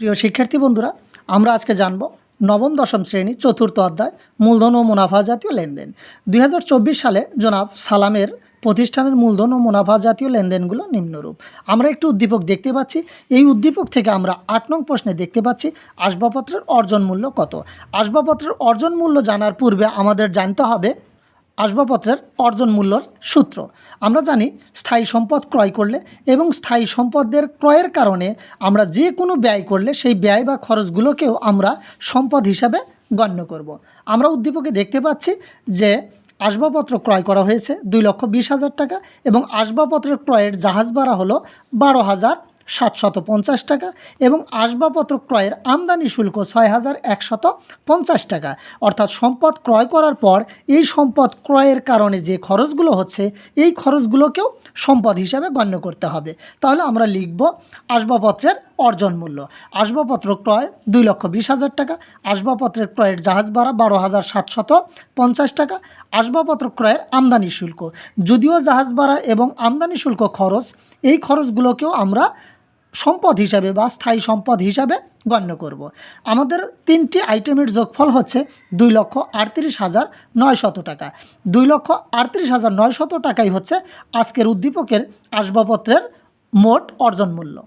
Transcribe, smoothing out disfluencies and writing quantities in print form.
প্রিয় শিক্ষার্থী বন্ধুরা, আমরা আজকে জানব নবম দশম শ্রেণী চতুর্থ অধ্যায় মূলধন ও মুনাফা জাতীয় লেনদেন। 2024 সালে জনাব সালামের প্রতিষ্ঠানের মূলধন ও মুনাফা জাতীয় লেনদেনগুলো নিম্নরূপ। আমরা একটি উদ্দীপক দেখতে পাচ্ছি। এই উদ্দীপক থেকে আমরা 8 নং প্রশ্নে দেখতে পাচ্ছি আসবাবপত্রের অর্জন মূল্য কত। আসবাবপত্রের অর্জন মূল্য জানার পূর্বে আমাদের জানতে হবে আসবাবপত্রের অর্জন মূল্যর সূত্র। আমরা জানি স্থায়ী সম্পদ ক্রয় করলে এবং স্থায়ী সম্পদের ক্রয়ের কারণে আমরা যে কোনো ব্যয় করলে সেই ব্যয় বা খরচগুলোকেও আমরা সম্পদ হিসাবে গণ্য করব। আমরা উদ্দীপকে দেখতে পাচ্ছি যে আসবাবপত্র ক্রয় করা হয়েছে 2,20,000 টাকা এবং আসবাবপত্রের ক্রয়ের জাহাজ ভাড়া হলো 12,750 টাকা এবং আসবাবপত্র ক্রয়ের আমদানি শুল্ক 6,150 টাকা। অর্থাৎ সম্পদ ক্রয় করার পর এই সম্পদ ক্রয়ের কারণে যে খরচগুলো হচ্ছে এই খরচগুলোকেও সম্পদ হিসাবে গণ্য করতে হবে। তাহলে আমরা লিখব আসবাবপত্রের অর্জন মূল্য। আসবাবপত্র ক্রয় 2,20,000 টাকা, আসবাবপত্রের ক্রয়ের জাহাজ ভাড়া 12,750 টাকা, আসবাবপত্র ক্রয়ের আমদানি শুল্ক। যদিও জাহাজ ভাড়া এবং আমদানি শুল্ক খরচ, এই খরচগুলোকেও আমরা সম্পদ হিসাবে বা স্থায়ী সম্পদ হিসাবে গণ্য করব। আমাদের 3টি আইটেমের যোগফল হচ্ছে 2,38,900 টাকা। 2,38,900 টাকাই হচ্ছে আজকের উদ্দীপকের আসবাবপত্রের মোট অর্জন মূল্য।